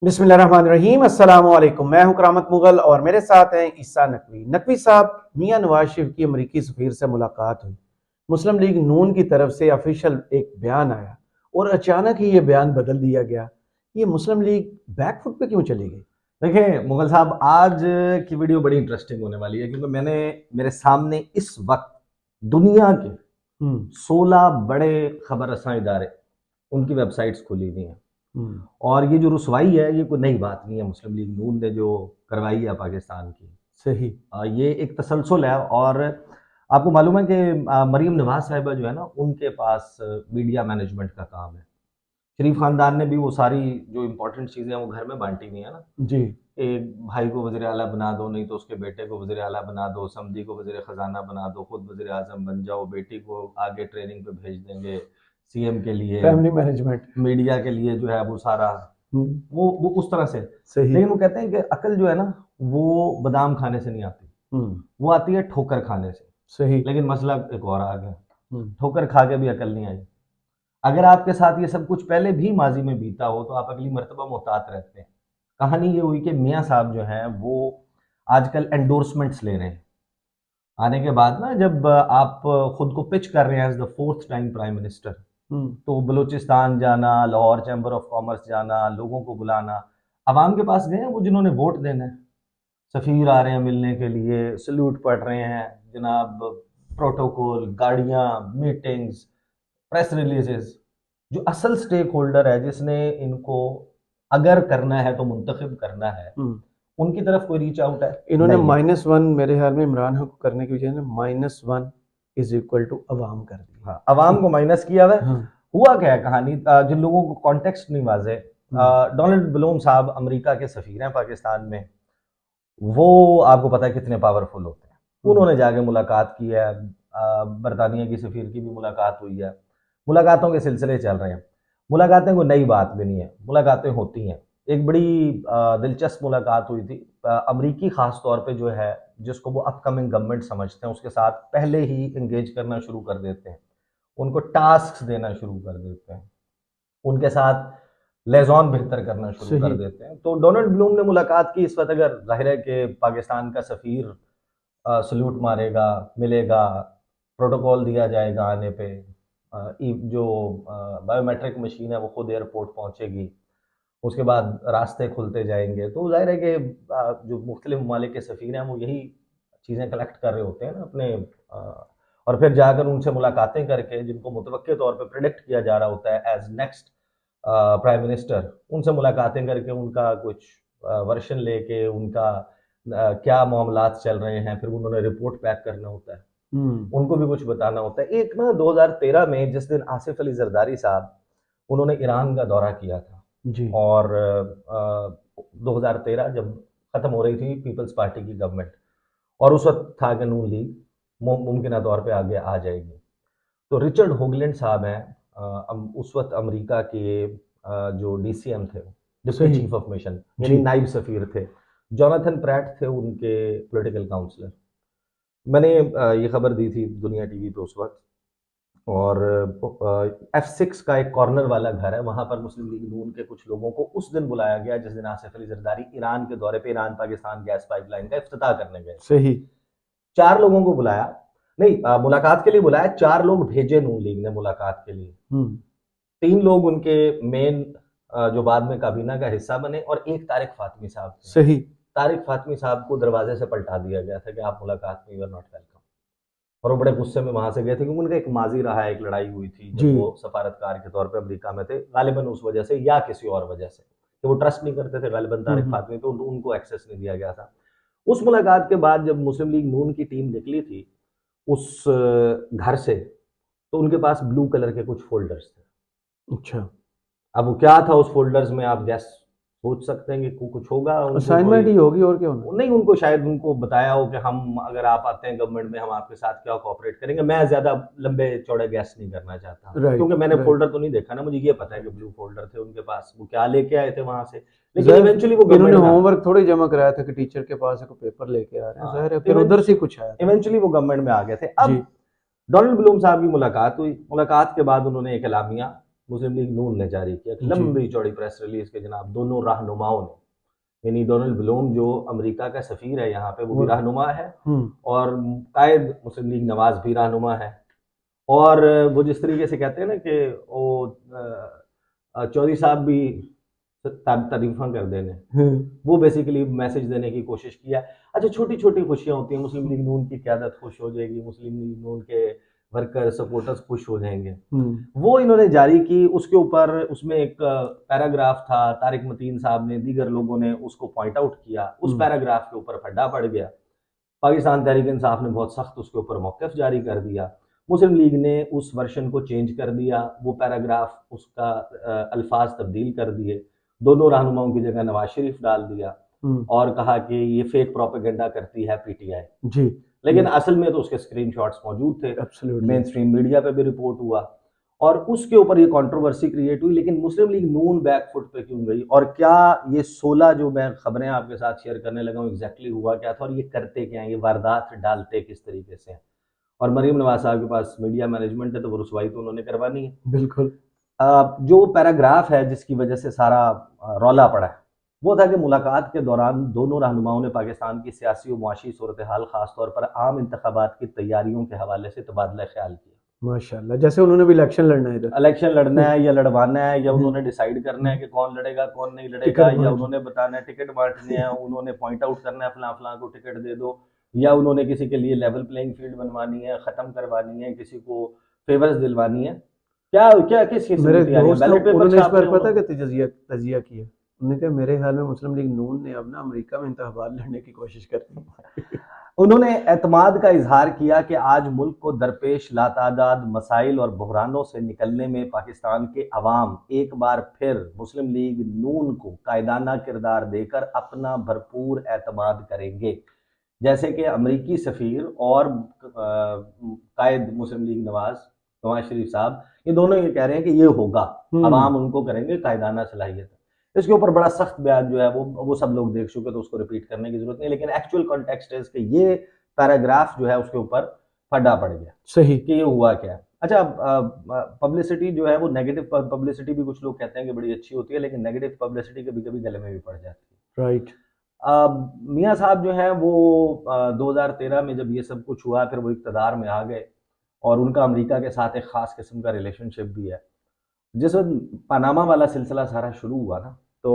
बिस्मिल्लाहिर्रहमानिर्रहीम। अस्सलाम वालेकुम। मैं हूं करामत मुगल और मेरे साथ हैं ईसा नकवी। नकवी साहब, मियां नवाज शरीफ की अमरीकी सफीर से मुलाकात हुई। मुस्लिम लीग नून की तरफ से ऑफिशियल एक बयान आया और अचानक ही ये बयान बदल दिया गया। ये मुस्लिम लीग बैकफुट पे क्यों चली गई? देखिए मुगल साहब, आज की वीडियो बड़ी इंटरेस्टिंग होने वाली है क्योंकि मैंने मेरे सामने इस वक्त दुनिया के 16 बड़े खबर रसां इदारे उनकी वेबसाइट्स खुली हुई हैं। और ये जो रुसवाई है ये कोई नई बात नहीं है, मुस्लिम लीग नून ने जो करवाई है पाकिस्तान की। सही। ये एक तसलसल है। और आपको मालूम है कि मरीम नवाज साहिबा जो है ना, उनके पास मीडिया मैनेजमेंट का काम है। शरीफ खानदान ने भी वो सारी जो इम्पोर्टेंट चीज़ें हैं वो घर में बांटी हुई है ना। जी। एक भाई को वज़ीर आला बना दो, नहीं तो उसके बेटे को वज़ीर आला बना दो, समधी को वज़ीर ख़जाना बना दो, खुद वज़ीर आज़म बन जाओ, बेटी को आगे ट्रेनिंग पे भेज देंगे सीएम के लिए, फैमिली मैनेजमेंट। मीडिया के लिए जो है वो सारा वो उस तरह से। सही। लेकिन वो कहते हैं कि अकल जो है ना वो बादाम खाने से नहीं आती, वो आती है ठोकर खाने से। सही। लेकिन मसला एक और आ गया, ठोकर खा के भी अकल नहीं आई। अगर आपके साथ ये सब कुछ पहले भी माजी में बीता हो तो आप अगली मर्तबा मोहतात रहते हैं। कहानी ये हुई कि मियाँ साहब जो हैं वो आजकल एंडोर्समेंट्स ले रहे हैं। आने के बाद ना, जब आप खुद को पिच कर रहे हैं as the fourth time prime minister, तो बलूचिस्तान जाना, लाहौर चैम्बर ऑफ कॉमर्स जाना, लोगों को बुलाना, आवाम के पास गए हैं वो जिन्होंने वोट देना है। सफ़ीर आ रहे हैं मिलने के लिए, सल्यूट पढ़ रहे हैं जनाब, प्रोटोकॉल, गाड़ियाँ, मीटिंग्स, प्रेस रिलीजेस। जो असल स्टेक होल्डर है जिसने इनको अगर करना है तो मुंतखब करना है, उनकी तरफ कोई रीच आउट है? इन्होंने नहीं है। -1 मेरे ख्याल में इमरान को करने की वजह -1 इज इक्वल टू अवाम कर दिया। हाँ, अवाम को माइनस किया हुआ है। हाँ। हुआ क्या है कहानी, जिन लोगों को कॉन्टेक्स्ट नहीं वाजे, डोनाल्ड ब्लूम साहब अमेरिका के सफीर हैं पाकिस्तान में। वो आपको पता है कितने पावरफुल होते हैं। उन्होंने जाके मुलाकात की है, बरतानिया की सफीर की भी मुलाकात हुई है। मुलाकातों के सिलसिले चल रहे हैं। मुलाकातें कोई नई बात भी नहीं है, मुलाकातें होती हैं। एक बड़ी दिलचस्प मुलाकात हुई थी। अमरीकी ख़ास तौर पे जो है, जिसको वो अपकमिंग गवर्नमेंट समझते हैं, उसके साथ पहले ही इंगेज करना शुरू कर देते हैं, उनको टास्क्स देना शुरू कर देते हैं, उनके साथ लेज़ॉन बेहतर करना शुरू कर देते हैं। तो डोनाल्ड ब्लूम ने मुलाकात की। इस वक्त अगर जाहिर है कि पाकिस्तान का सफ़ीर सल्यूट मारेगा, मिलेगा, प्रोटोकॉल दिया जाएगा आने पे, जो बायोमेट्रिक मशीन है वो खुद एयरपोर्ट पहुंचेगी, उसके बाद रास्ते खुलते जाएंगे। तो जाहिर है कि जो मुख्तलिफ ममालिक के सफ़ीर हैं वो यही चीज़ें कलेक्ट कर रहे होते हैं ना अपने, और फिर जाकर उनसे मुलाकातें करके, जिनको मुतवक्के तौर पे प्रेडिक्ट किया जा रहा होता है एज नेक्स्ट प्राइम मिनिस्टर, उनसे मुलाकातें करके उनका कुछ वर्शन लेके उनका क्या मामलात चल रहे हैं, फिर उन्होंने रिपोर्ट पैक करना होता है, उनको भी कुछ बताना होता है। एक ना 2013 में जिस दिन आसिफ अली जरदारी साहब, उन्होंने ईरान का दौरा किया था जी। और 2013 जब ख़त्म हो रही थी पीपल्स पार्टी की गवर्नमेंट, और उस वक्त था कि नून लीग मुमकिन तौर पे आगे आ जाएगी। तो रिचर्ड होगलैंड साहब हैं, उस वक्त अमेरिका के जो डीसीएम थे, डिप्टी चीफ ऑफ मिशन, यानी नाइब सफ़ीर थे। जोनाथन प्रैट थे उनके पॉलिटिकल काउंसलर। मैंने ये खबर दी थी दुनिया टीवी पे उस वक्त। और F6 का एक कॉर्नर वाला घर है, वहां पर मुस्लिम लीग नून के कुछ लोगों को उस दिन बुलाया गया जिस दिन आसिफ अली जरदारी ईरान के दौरे पे ईरान पाकिस्तान गैस पाइपलाइन का इफ्तिताह करने गए। सही। 4 लोगों को बुलाया, नहीं मुलाकात के लिए बुलाया, 4 लोग भेजे नून लीग ने मुलाकात के लिए। 3 लोग उनके मेन जो बाद में काबीना का हिस्सा बने, और एक तारिक फातमी साहब थे। सही। तारिक फातमी साहब को दरवाजे से पलटा दिया गया था कि आप मुलाकात में, यू आर नॉट वेलकम। और वो बड़े गुस्से में वहां से गए थे क्योंकि उनका एक माजी रहा है, एक लड़ाई हुई थी जब वो सफारतकार के तौर पे अमेरिका में थे, गालिबन उस वजह से या किसी और वजह से कि वो ट्रस्ट नहीं करते थे गालिबन तारिक फातमी पे, उनको एक्सेस नहीं दिया गया था। उस मुलाकात के बाद जब मुस्लिम लीग नून की टीम निकली थी उस घर से, तो उनके पास ब्लू कलर के कुछ फोल्डर्स थे। अच्छा, अब वो क्या था उस फोल्डर्स में, आप गैस सोच सकते हैं कि कुछ होगा। असाइनमेंट ही होगी और क्या होना। नहीं, उनको शायद उनको बताया हो कि हम अगर आप आते हैं गवर्नमेंट में, हम आपके साथ क्या कोऑपरेट करेंगे। मैं ज्यादा लंबे चौड़े गैस नहीं करना चाहता, क्योंकि मैंने फोल्डर तो नहीं देखा ना, मुझे ये पता है कि ब्लू फोल्डर थे उनके पास, वो क्या लेके आए थे वहां से। लेकिन इवेंचुअली वो इन्होंने होमवर्क थोड़ी जमा कराया था कि टीचर के पास एक पेपर लेके आ रहे हैं, जाहिर है फिर उधर से कुछ आया। इवेंचुअली वो गवर्नमेंट में आ गए थे। अब डोनाल्ड ब्लूम साहब की मुलाकात हुई। मुलाकात के बाद उन्होंने एक एलामिया मुस्लिम लीग नून ने जारी किया, एक जी। लंबी चौड़ी प्रेस रिलीज के जनाब दोनों रहनुमाओं ने, यानी डोनाल्ड ब्लूम जो अमेरिका का सफीर है यहाँ पे वो भी वो रहनुमा है, हम्म और कायद मुस्लिम लीग नवाज भी रहनुमा है। और वो जिस तरीके से कहते हैं ना कि वो चौधरी साहब भी तारीफा कर देने, वो बेसिकली मैसेज देने की कोशिश किया। अच्छा, छोटी छोटी खुशियां होती हैं, मुस्लिम लीग नून की क़यादत खुश हो जाएगी, मुस्लिम लीग नून के वर्कर सपोर्टर्स खुश हो जाएंगे, वो इन्होंने जारी की। उसके ऊपर उसमें एक पैराग्राफ था, तारिक मतीन साहब ने, दीगर लोगों ने उसको पॉइंट आउट किया, उस पैराग्राफ के ऊपर फड्डा पड़ गया। पाकिस्तान तहरीक इंसाफ ने बहुत सख्त उसके ऊपर मौक़िफ़ जारी कर दिया। मुस्लिम लीग ने उस वर्शन को चेंज कर दिया, वो पैराग्राफ उसका अल्फाज तब्दील कर दिए, दोनों रहनुमाओं की जगह नवाज शरीफ डाल दिया और कहा कि ये फेक प्रोपेगेंडा करती है पीटीआई जी। लेकिन असल में तो उसके स्क्रीनशॉट्स मौजूद थे, मेन स्ट्रीम मीडिया पे भी रिपोर्ट हुआ और उसके ऊपर ये कंट्रोवर्सी क्रिएट हुई। लेकिन मुस्लिम लीग नून बैकफुट पे क्यों गई, और क्या ये 16 जो मैं खबरें आपके साथ शेयर करने लगा हूँ एग्जैक्टली हुआ क्या था और ये करते क्या हैं, ये वारदात डालते किस तरीके से हैं। और मरीम नवाज साहब के पास मीडिया मैनेजमेंट है तो वो रुसवाई तो उन्होंने करवानी है। बिल्कुल। जो पैराग्राफ है जिसकी वजह से सारा रौला पड़ा है वो था कि मुलाकात के दौरान दोनों रहनुमाओं ने पाकिस्तान की सियासी और मुआशी सूरत हाल, खासतौर पर आम इंतखाबात की तैयारियों के हवाले से तबादला ख्याल किया। माशाल्लाह, जैसे उन्होंने भी इलेक्शन लड़ना है इधर। इलेक्शन लड़ना है या लड़वाना है या उन्होंने डिसाइड करना है कि कौन लड़ेगा कौन नहीं लड़ेगा, या उन्होंने बताना है टिकट बांटने हैं, उन्होंने पॉइंट आउट करना है फलां फलां को टिकट दे दो, या उन्होंने किसी के लिए लेवल प्लेइंग फील्ड बनवानी है, ख़त्म करवानी है, किसी को फेवर्स दिलवानी है, क्या क्या किस किस्म मेरे की तैयारियां, दोस्त बैलेट पेपर उन्होंने इस छापने बार पता उन्होंने। कि तजिया किया। उन्होंने कहा मेरे ख्याल में मुस्लिम लीग नून ने अब ना अमेरिका में इंतखाबात लड़ने की कोशिश करनी है। उन्होंने एतमाद का इजहार किया कि आज मुल्क को दरपेश लातादाद मसाइल और बहरानों से निकलने में पाकिस्तान के अवाम एक बार फिर मुस्लिम लीग नून को कायदाना किरदार देकर अपना भरपूर एतमाद करेंगे। जैसे कि अमरीकी सफ़ीर और कायद मुस्लिम लीग नवाज शरीफ साहब, ये दोनों ये कह रहे हैं कि ये होगा, अवाम उनको करेंगे कायदाना सलाहियत। इसके ऊपर बड़ा सख्त बयान जो है वो सब लोग देख चुके तो उसको रिपीट करने की जरूरत नहीं, लेकिन एक्चुअल कॉन्टेक्स्ट है कि ये पैराग्राफ जो है उसके ऊपर फटा पड़ गया सही कि ये हुआ क्या है। अच्छा, पब्लिसिटी जो है वो नेगेटिव पब्लिसिटी भी कुछ लोग कहते हैं कि बड़ी अच्छी होती है, लेकिन नेगेटिव पब्लिसिटी कभी कभी गले में भी पड़ जाती है। राइट। मियाँ साहब जो है वो 2013 में जब ये सब कुछ हुआ फिर वो इक़्तिदार में आ गए और उनका अमेरिका के साथ एक ख़ास किस्म का रिलेशनशिप भी है। जिस वक्त पनामा वाला सिलसिला सारा शुरू हुआ ना तो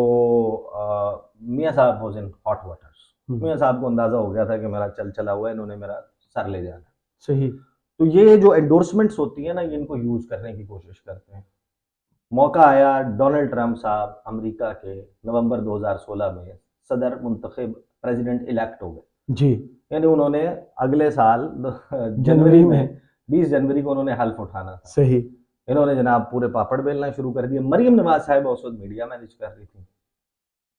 मियाँ साहब वॉज इन हॉट वाटर्स। मियाँ साहब को अंदाज़ा हो गया था कि मेरा चल चला हुआ है, इन्होंने मेरा सर ले जाना। सही। तो ये जो एंडोर्समेंट्स होती है ना ये इनको यूज़ करने की कोशिश करते हैं। मौका आया, डोनाल्ड ट्रंप साहब अमेरिका के नवंबर 2016 में सदर मुंतखब प्रेसिडेंट इलेक्ट हो गए जी। यानी उन्होंने अगले साल जनवरी में 20 जनवरी को उन्होंने हल्फ उठाना था। सही। इन्होंने जनाब पूरे पापड़ बेलना शुरू कर दिए। मरियम नवाज साहब उस वक्त मीडिया मैनेज कर रही थी,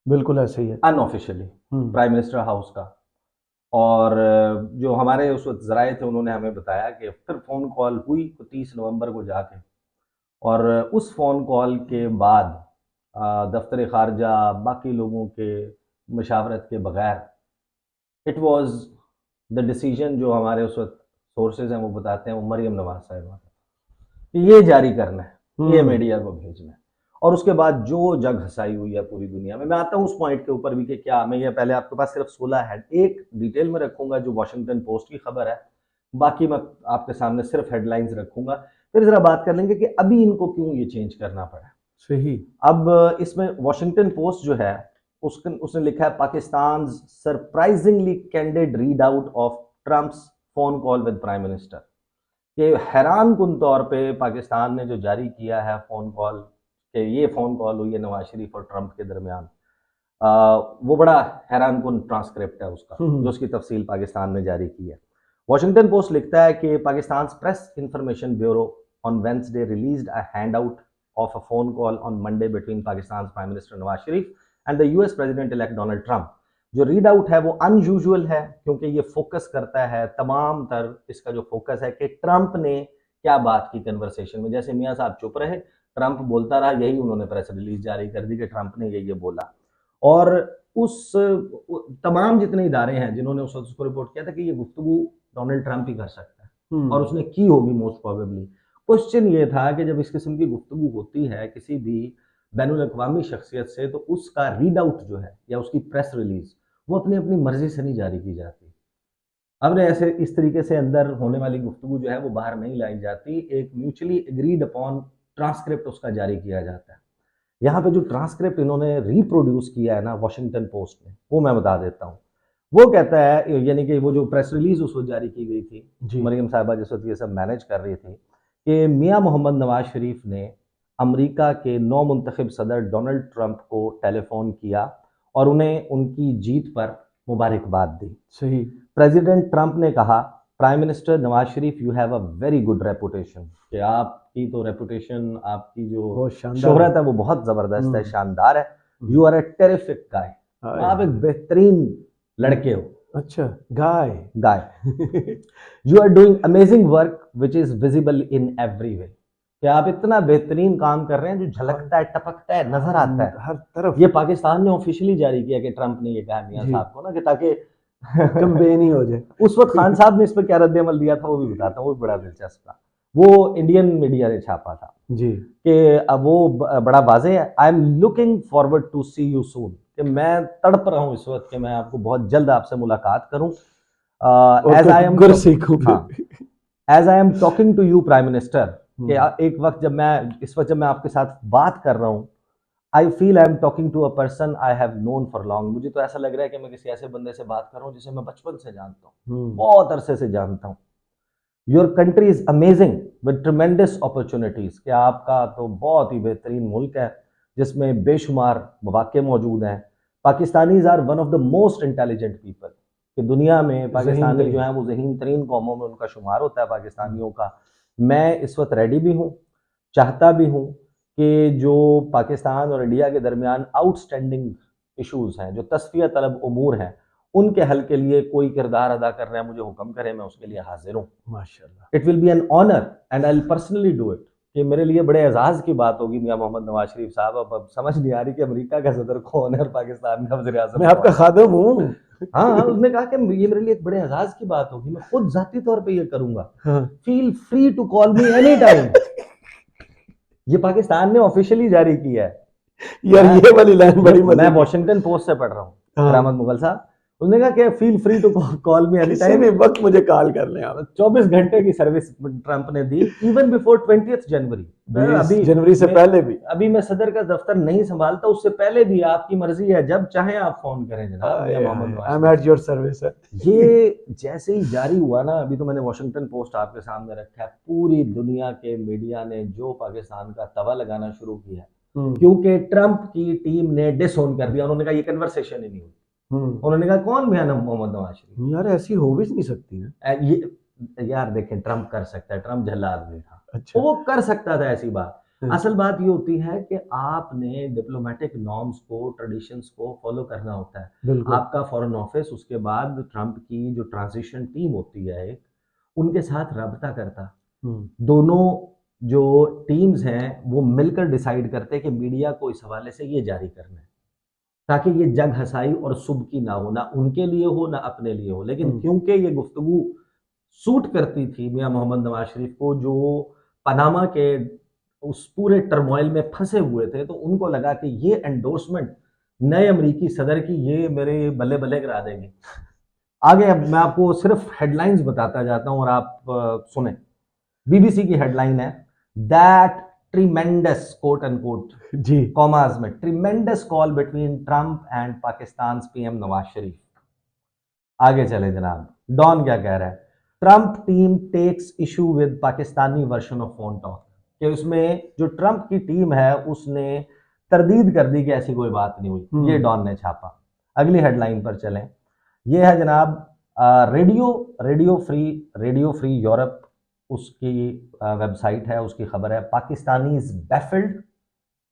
बिल्कुल ऐसे ही है। अनऑफिशियली प्राइम मिनिस्टर हाउस का। और जो हमारे उस वक्त जराए थे उन्होंने हमें बताया कि फिर फ़ोन कॉल हुई 30 नवंबर को जाके, और उस फ़ोन कॉल के बाद दफ्तर खारजा बाकी लोगों के मशावरत के बगैर इट वाज द डिसीजन जो हमारे उस वक्त सोर्सेज हैं वो बताते हैं वो मरियम नवाज साहिबा का, ये जारी करना है, ये मीडिया को भेजना है। और उसके बाद जो जग हंसाई हुई है पूरी दुनिया में। मैं आता हूँ उस पॉइंट के ऊपर भी कि क्या मैं ये पहले आपके पास सिर्फ 16 हेड एक डिटेल में रखूंगा जो वॉशिंगटन पोस्ट की खबर है, बाकी मैं आपके सामने सिर्फ हेडलाइंस रखूंगा, फिर जरा बात कर लेंगे कि अभी इनको क्यों ये चेंज करना पड़ा। सही। अब इसमें वॉशिंगटन पोस्ट जो है उसने लिखा है Pakistan surprisingly candid read out of Trump's phone call with prime minister. ये हैरान कुन तौर पे पाकिस्तान ने जो जारी किया है फोन कॉल कि ये फोन कॉल हुई है नवाज शरीफ और ट्रंप के दरमियान, वो बड़ा हैरान कुन ट्रांसक्रिप्ट है उसका जो उसकी तफसील पाकिस्तान ने जारी की है। वॉशिंगटन पोस्ट लिखता है कि Pakistan press information bureau on Wednesday released a hand out of a phone call on Monday between Pakistan's Prime Minister Nawaz Sharif and the US President-elect Donald Trump। जो रीड आउट है वो unusual है क्योंकि ये focus करता है तमाम तर इसका जो फोकस है कि ट्रंप ने क्या बात की कन्वर्सेशन में। जैसे मियाँ साहब चुप रहे, ट्रंप बोलता रहा, यही उन्होंने प्रेस रिलीज जारी कर दी कि ट्रंप ने ये बोला। और उस तमाम जितने इदारे हैं जिन्होंने उस वक्त उसको रिपोर्ट किया था कि ये गुफ्तगू डोनाल्ड ट्रंप ही कर सकता है और उसने की होगी मोस्ट प्रोबेबली। क्वेश्चन ये था कि जब इस किस्म की गुफ्तगू होती है किसी भी बैनुल अक़वामी शख्सियत से, तो उसका रीड आउट जो है या उसकी प्रेस रिलीज वो अपनी अपनी मर्जी से नहीं जारी की जाती। अब ने ऐसे इस तरीके से अंदर होने वाली गुफ्तगू जो है वो बाहर नहीं लाई जाती, एक म्यूचुअली एग्रीड अपॉन ट्रांसक्रिप्ट उसका जारी किया जाता है। यहाँ पे जो ट्रांसक्रिप्ट इन्होंने रिप्रोड्यूस किया है ना वॉशिंगटन पोस्ट ने, वो मैं बता देता हूँ। वो कहता है, यानी कि वो जो प्रेस रिलीज उस वक्त जारी की गई थी, जी। मरियम साहिबा जिस वक्त ये सब मैनेज कर रही थी, कि मियां मोहम्मद नवाज शरीफ ने अमेरिका के नौ मुंतखब सदर डोनाल्ड ट्रंप को टेलीफोन किया और उन्हें उनकी जीत पर मुबारकबाद दी। सही। प्रेसिडेंट ट्रंप ने कहा, prime minister Nawaz Sharif you have a very good reputation, कि आपकी तो रेपुटेशन, आपकी जो बहुत शानदार शोहरत है वो बहुत जबरदस्त है, शानदार है। You are a terrific guy, आप एक बेहतरीन लड़के हो। अच्छा, guy you are doing amazing work which is visible in every way, कि आप इतना बेहतरीन काम कर रहे हैं जो झलकता है, टपकता है, नजर आता है हर तरफ। ये पाकिस्तान ने ऑफिशियली जारी किया कि ट्रंप ने ये कहा मियां जी। साहब को ना, कि ताकि कंपेन ही हो जाए। उस वक्त खान साहब ने इस पर क्या रद्द-ए-अमल दिया था वो भी बताता हूँ, वो भी बड़ा दिलचस्प था। वो इंडियन मीडिया ने छापा था जी। कि अब वो बड़ा वाज़ेह है, I am looking forward to see you soon, कि मैं तड़प रहा हूँ इस वक्त कि मैं आपको बहुत जल्द आपसे मुलाकात करूं। As I am as I am talking to you prime minister, कि एक वक्त जब मैं इस वक्त जब मैं आपके साथ बात कर रहा हूँ, I feel I am talking to a person I have known for long, मुझे तो ऐसा लग रहा है कि मैं किसी ऐसे बंदे से बात कर रहा हूँ जिसे मैं बचपन से जानता हूँ, बहुत अरसे से जानता हूँ। Your country is amazing with tremendous opportunities, कि आपका तो बहुत ही बेहतरीन मुल्क है जिसमें बेशुमार मौके मौजूद हैं। Pakistanis are one of the most intelligent people, कि दुनिया में पाकिस्तानी जो है वो ज़हीन तरीन कौमों में उनका शुमार होता है पाकिस्तानियों का। मैं इस वक्त रेडी भी हूँ, चाहता भी हूँ कि जो पाकिस्तान और इंडिया के दरमियान आउटस्टैंडिंग इश्यूज हैं, जो तस्फिया तलब उमूर हैं, उनके हल के लिए कोई किरदार अदा कर रहा है, मुझे हुक्म करे, मैं उसके लिए हाजिर हूँ। माशाल्लाह। It will be an honour and I will personally do it, कि मेरे लिए बड़े एजाज की बात होगी मियां मोहम्मद नवाज शरीफ साहब। अब समझ नहीं आ रही कि अमेरिका का सदर कौन है और पाकिस्तान का वज़ीर आज़म, मैं आपका खादिम हूँ। हाँ, उसने कहा कि ये मेरे लिए एक बड़े एजाज की बात होगी, मैं खुद जाती तौर पे ये करूंगा। Feel free to call me any time. ये पाकिस्तान ने ऑफिशियली जारी किया है यार, ये वाली लाइन बड़ी मजे मैं की। वॉशिंगटन पोस्ट से पढ़ रहा हूँ, करामत मुगल साहब। उसने कहा कि feel free to call me any time, वक्त मुझे कॉल कर लें आप। 24 घंटे की सर्विस ट्रंप ने दी, इवन बिफोर 20 जनवरी। 20 जनवरी से पहले भी। अभी मैं सदर का दफ्तर नहीं संभालता, उससे पहले भी आपकी मर्जी है, जब चाहे आप फोन करें जनाब, Mian Mohammad Nawaz. I am at your service. ये जैसे ही जारी हुआ ना, अभी तो मैंने वॉशिंगटन पोस्ट आपके सामने रखा है, पूरी दुनिया के मीडिया ने जो पाकिस्तान का तवा लगाना शुरू किया, क्योंकि ट्रंप की टीम ने डिसओन कर दिया। उन्होंने कहा ये कन्वर्सेशन ही नहीं हुई। उन्होंने कहा कौन मियां मोहम्मद नवाज शरीफ? यार ऐसी हो भी नहीं सकती ना। ये यार देखें, ट्रंप कर सकता है, ट्रंप झल्ला आदमी था। अच्छा। वो कर सकता था ऐसी बात। असल बात ये होती है कि आपने डिप्लोमेटिक नॉर्म्स को, ट्रेडिशंस को फॉलो करना होता है। आपका फॉरेन ऑफिस उसके बाद ट्रंप की जो ट्रांजिशन टीम होती है एक, उनके साथ रब्ता करता, दोनों जो टीम्स हैं वो मिलकर डिसाइड करते हैं कि मीडिया को इस हवाले से ये जारी करना है, ताकि ये जग हसाई और सुब की ना हो, ना उनके लिए हो ना अपने लिए हो। लेकिन क्योंकि ये गुफ्तगू सूट करती थी मियां मोहम्मद नवाज शरीफ को, जो पनामा के उस पूरे टर्मोइल में फंसे हुए थे, तो उनको लगा कि ये एंडोर्समेंट नए अमेरिकी सदर की ये मेरे बल्ले बल्ले करा देंगे। आगे अब मैं आपको सिर्फ हेडलाइंस बताता जाता हूं और आप सुने। बीबीसी की हेडलाइन है, दैट ट्रिमेंडस कोट अनकोट जी कॉमास में, tremendous call between Trump and Pakistan PM Nawaz Sharif. आगे चले जनाब, डॉन क्या कह रहा है? Trump team takes issue with Pakistani version of phone talk, कि उसमें जो ट्रंप की टीम है उसने तरदीद कर दी कि ऐसी कोई बात नहीं हुई। ये डॉन ने छापा। अगली हेडलाइन पर चलें, यह है जनाब रेडियो फ्री यूरोप, उसकी वेबसाइट है, उसकी खबर है, Pakistani is baffled,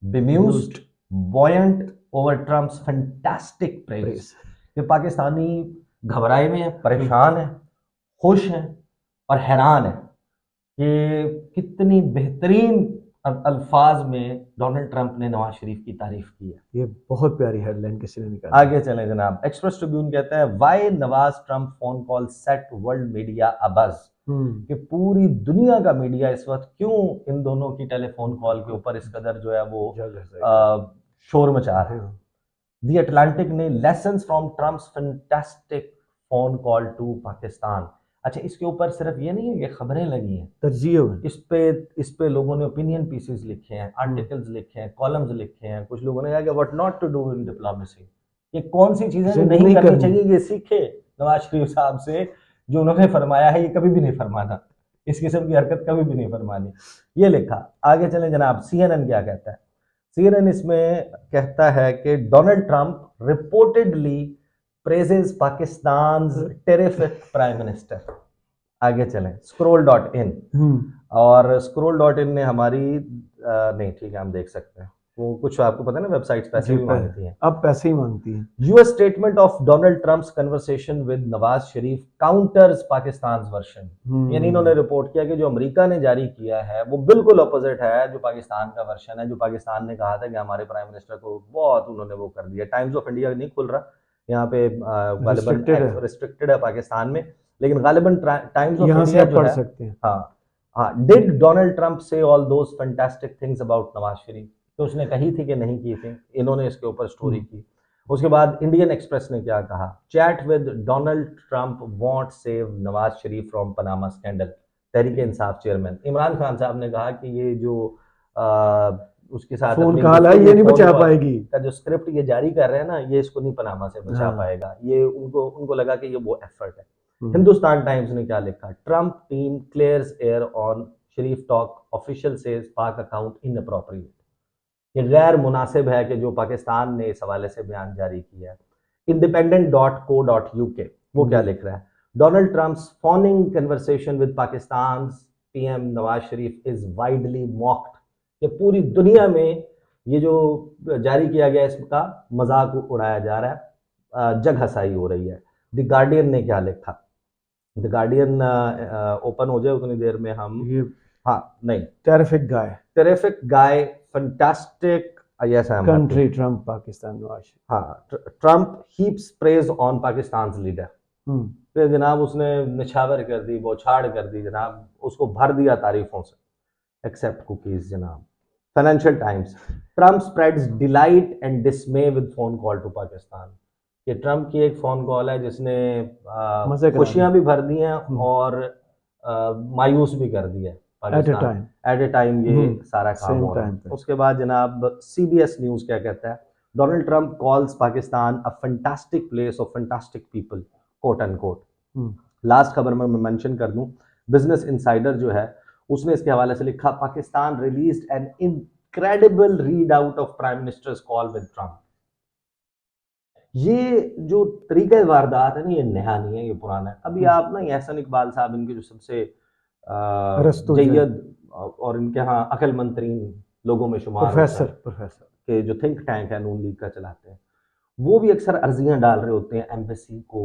bemused, buoyant over Trump's fantastic praise, कि पाकिस्तानी घबराए में हैं, परेशान हैं, खुश हैं और हैरान हैं कि कितनी बेहतरीन अल्फाज में डोनाल्ड ट्रंप ने नवाज शरीफ की तारीफ की है। ये बहुत प्यारी हेडलाइन किसी ने निकाली। आगे चले जनाब, एक्सप्रेस ट्रिब्यून कहता है, why Nawaz Trump phone call set world media abuzz, कि पूरी दुनिया का मीडिया इस वक्त क्यों इन दोनों की टेलीफोन कॉल के ऊपर इस कदर जो है वो शोर मचा रहे हैं। दी अटलांटिक ने lessons from Trump's fantastic phone call to Pakistan. अच्छा, इसके ऊपर सिर्फ ये नहीं है, ये खबरें लगी हैं, तरजीह इस पे लोगों ने ओपिनियन पीसेस लिखे हैं, आर्टिकल्स लिखे हैं, कॉलम्स लिखे हैं। कुछ लोगों ने कहा कि what not to do in diplomacy, ये कौन सी चीजें जो नहीं करनी चाहिए, ये सीखे नवाज शरीफ साहब से। जो उन्होंने फरमाया है ये कभी भी नहीं फरमाना, इस किस्म की हरकत कभी भी नहीं फरमानी, ये लिखा। आगे चले जनाब, CNN क्या कहता है। CNN इसमें कहता है कि Donald Trump reportedly praises Pakistan terrific prime minister. आगे चलें, scroll.in, और scroll.in ने हमारी नहीं ठीक है, हम देख सकते हैं, वो कुछ आपको पता है ना, वेबसाइट्स पैसे भी मांगती हैं, अब पैसे ही मांगती हैं। US statement of Donald Trump's conversation with Nawaz Sharif counters Pakistan version. यानी इन्होंने रिपोर्ट किया कि जो अमेरिका ने जारी किया है वो बिल्कुल अपोजिट है जो पाकिस्तान का वर्जन है। जो पाकिस्तान ने कहा था कि हमारे प्राइम मिनिस्टर को बहुत उन्होंने वो कर दिया। टाइम्स ऑफ इंडिया नहीं खुल रहा यहाँ पे, गालिबन रिस्ट्रिक्टेड है पाकिस्तान में, लेकिन गालिबन टाइम्स ऑफ इंडिया जो है, सकते हैं। हाँ, did Donald Trump say all those fantastic things about Nawaz Sharif, तो उसने कही थी कि नहीं की थी, इन्होंने इसके ऊपर स्टोरी की। उसके बाद इंडियन एक्सप्रेस ने क्या कहा, chat with Donald Trump want save Nawaz Sharif from Panama scandal. Tehreek Insaf chairman Imran Khan साहब ने कहा कि ये जो उसके साथ फोन कॉल है ये नहीं बचा पाएगी का जो स्क्रिप्ट ये जारी कर रहे हैं ना, ये इसको नहीं पनामा से बचा पाएगा। ये उनको लगा कि ये वो एफर्ट है। हिंदुस्तान टाइम्स ने क्या लिखा, Trump team clears air on Sharif talk, official says पाक अकाउंट इनअप्रोप्रिएट। ये गैर मुनासिब है कि जो पाकिस्तान ने इस हवाले से बयान जारी किया है। independent.co.uk वो क्या लिख रहा है, Donald Trump's phoning conversation with Pakistan PM Nawaz Sharif is widely mocked. ये पूरी दुनिया में ये जो जारी किया गया इसका मजाक उड़ाया जा रहा है, जग हंसाई हो रही है। द गार्डियन ने क्या लिखा, द गार्डियन ओपन हो जाए उतनी देर में हम नहीं, terrific guy fantastic, yes I am country Trump Pakistan Trump heaps praise on Pakistan leader. फिर जनाब उसने निछावर कर दी, बौछाड़ कर दी जनाब, उसको भर दिया तारीफों से, एक्सेप्ट कुकीज जनाब। Financial Times, Trump spreads delight and dismay with phone call to Pakistan. ये ट्रम्प की एक फोन कॉल है जिसने खुशियां भी भर दी हैं और मायूस भी कर दिया एट ए टाइम ये सारा काम हो रहा है। उसके बाद जनाब CBS न्यूज क्या कहता है, Donald Trump calls Pakistan a fantastic place of fantastic people, quote end quote. Last खबर में मैं मेंशन कर दूं, बिजनेस इनसाइडर जो है उसने इसके हवाले से लिखा, Pakistan released an incredible read out of prime ministers call with Trump. ये जो तरीका वारदात है ना, ये नया नहीं है, ये पुराना है। अभी आप ना एहसन इकबाल साहब इनके जो सबसे जय्यद और इनके यहाँ अक्लमंद तरीन लोगों में शुमार प्रोफेसर के जो थिंक टैंक है नून लीग का चलाते हैं, वो भी अक्सर अर्जियां डाल रहे होते हैं एम्बेसी को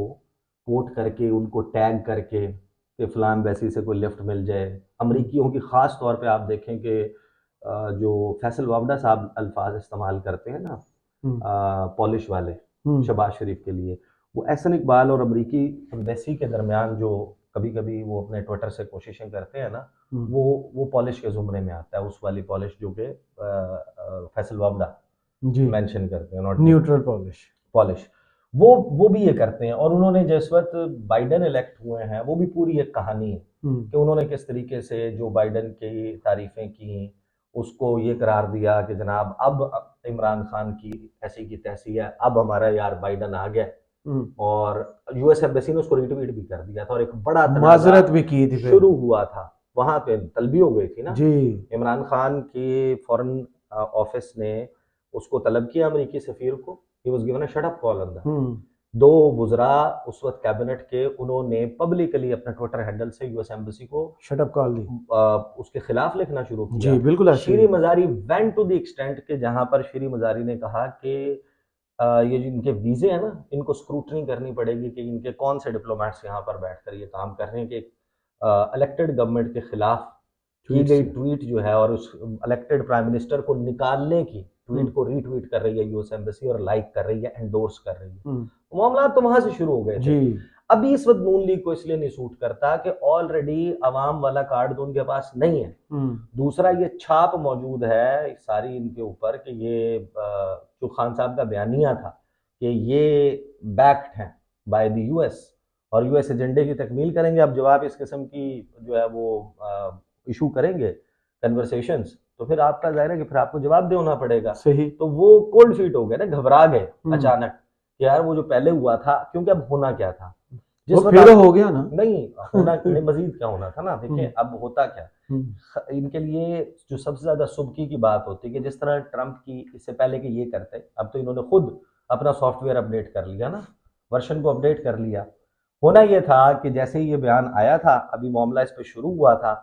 कोट करके, उनको टैग करके कि फलां एम्बेसी से कोई लिफ्ट मिल जाए। अमरीकियों की ख़ास तौर पे आप देखें कि जो फैसल वावडा साहब अल्फाज इस्तेमाल करते हैं ना, पॉलिश वाले शहबाज शरीफ के लिए, वो एहसन इकबाल और अमरीकी एम्बेसी के दरमियान जो कभी कभी वो अपने ट्विटर से कोशिशें करते हैं ना, वो पॉलिश के जुमरे में आता है, उस वाली पॉलिश जो कि फैसल वावडा मेंशन करते हैं, नॉट न्यूट्रल पॉलिश, वो भी ये करते हैं। और उन्होंने जिस वक्त बाइडन इलेक्ट हुए हैं, वो भी पूरी एक कहानी है कि उन्होंने किस तरीके से जो बाइडन की तारीफें की, उसको ये करार दिया कि जनाब अब इमरान खान की ऐसी की तैसी है, अब हमारा यार बाइडन आ गया। और यूएस एम्बेसी ने उसको रिट्वीट भी कर दिया था और एक बड़ा माजरत भी की थी, शुरू हुआ था वहां पे, तलबी हो गई थी ना जी। इमरान खान की फॉरेन ऑफिस ने उसको तलब किया अमेरिकी सफीर को, he was given a shut up call on that. दो वुजरा उस वक्त कैबिनेट के, उन्होंने पब्लिकली अपने ट्विटर हैंडल से यूएस एम्बेसी को शट अप कॉल दी, उसके खिलाफ लिखना शुरू किया। जी बिल्कुल। Shireen Mazari went to the extent के जहां पर शीरी मजारी ने कहा कि ये जो इनके वीजे हैं ना, इनको स्क्रूटनी करनी पड़ेगी कि इनके कौन से डिप्लोमेट्स यहाँ पर बैठकर ये काम कर रहे हैं कि इलेक्टेड गवर्नमेंट के खिलाफ की गई ट्वीट जो है और उस इलेक्टेड प्राइम मिनिस्टर को निकालने की ट्वीट को रीट्वीट कर रही है यूएस एम्बेसी और लाइक कर रही है, एंडोर्स कर रही है। मामला तो वहां से शुरू हो गए थे। अभी इस वक्त नून लीग को इसलिए नहीं सूट करता कि ऑलरेडी अवाम वाला कार्ड तो उनके पास नहीं है। दूसरा, ये छाप मौजूद है सारी इनके ऊपर कि ये जो खान साहब का बयानिया था कि ये बैक्ड हैं बाय द यूएस और यूएस एजेंडे की तकमील करेंगे। अब जब आप इस किस्म की जो है वो इशू करेंगे कन्वर्सेशंस, तो फिर आपका जाहिर है कि फिर आपको जवाब देना पड़ेगा। सही। तो वो कोल्ड फीट हो गए ना, घबरा गए अचानक कि यार वो जो पहले हुआ था, क्योंकि अब होना क्या था, वो फिर हो गया ना, नहीं होना मजीद क्या होना था ना। देखिए अब होता क्या, इनके लिए जो सबसे ज्यादा सुबकी की बात होती है कि जिस तरह ट्रंप की इससे पहले कि ये करते, अब तो इन्होंने खुद अपना सॉफ्टवेयर अपडेट कर लिया ना, वर्जन को अपडेट कर लिया। होना ये था कि जैसे ही ये बयान आया था, अभी मामला इस पे शुरू हुआ था,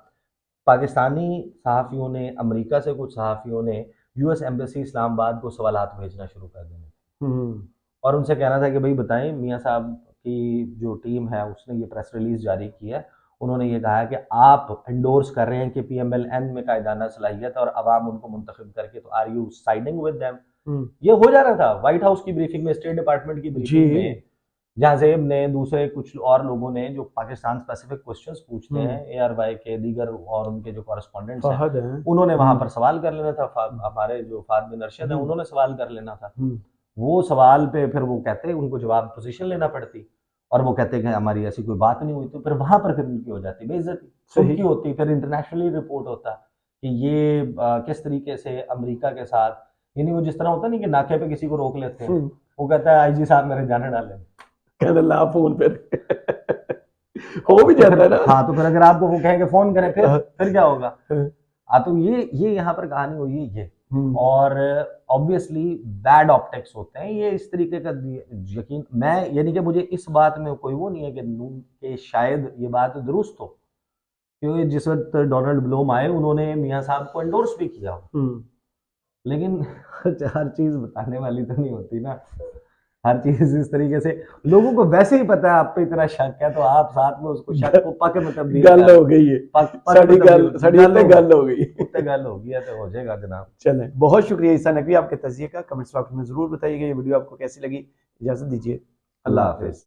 पाकिस्तानी सहाफ़ियों ने, अमेरिका से कुछ सहाफ़ियों ने यूएस एम्बेसी इस्लामाबाद को सवालात भेजना शुरू कर दिए और उनसे कहना था कि भाई बताएं, मियाँ साहब की जो टीम है उसने ये प्रेस रिलीज जारी की है, उन्होंने ये कहा है कि आप एंडोर्स कर रहे हैं कि PMLN में कायदाना सलाहियत और अवाम उनको मुंतखब करके, तो are you siding with them. ये हो जा रहा था व्हाइट हाउस की ब्रीफिंग में, स्टेट डिपार्टमेंट की ब्रीफिंग में, जहां ज़ेब ने, दूसरे कुछ और लोगों ने जो पाकिस्तान स्पेसिफिक क्वेश्चंस पूछते हैं, ARY के दीगर और उनके जो कॉरेस्पॉन्डेंट्स हैं, उन्होंने वहां पर सवाल कर लेना था। हमारे जो फाद बिन अरशद हैं उन्होंने सवाल कर लेना था। वो सवाल पे फिर वो कहते उनको जवाब पोजीशन लेना पड़ती और वो कहते कि हमारी ऐसी कोई बात नहीं हुई, तो फिर वहां पर फिर उनकी हो जाती बेइज्जती, सुनकी होती, फिर इंटरनेशनली रिपोर्ट होता कि ये किस तरीके से अमेरिका के साथ, यानी वो जिस तरह होता नहीं कि नाके पे किसी को रोक लेते हैं, वो कहता है IG साहब मेरे जाने डाले, कहते ला फोन पे हो भी जाता है ना। हाँ, तो फिर अगर आपको वो कहेंगे फोन करें, फिर क्या होगा। हाँ, तो ये यहाँ पर कहानी हुई है ये। और ऑब्वियसली बैड ऑप्टिक्स होते हैं ये इस तरीके का, यकीन मैं, यानी कि मुझे इस बात में कोई वो नहीं है कि नून के शायद ये बात दुरुस्त हो, क्योंकि जिस वक्त डोनाल्ड ब्लूम आए उन्होंने मियाँ साहब को एंडोर्स भी किया, लेकिन हर चीज बताने वाली तो नहीं होती ना। हर चीज इस तरीके से लोगों को वैसे ही पता है आप पे इतना शक है, तो आप साथ में उसको शक को पक में तब्दील गल हो गई है, साड़ी गल हो गई, उत्ते गल हो गई है, तो हो जाएगा जनाब। चले, बहुत शुक्रिया ईसा नकवी आपके तज़किये का। कमेंट्स बॉक्स में जरूर बताइएगा ये वीडियो आपको कैसी लगी। इजाजत दीजिए, अल्लाह हाफिज।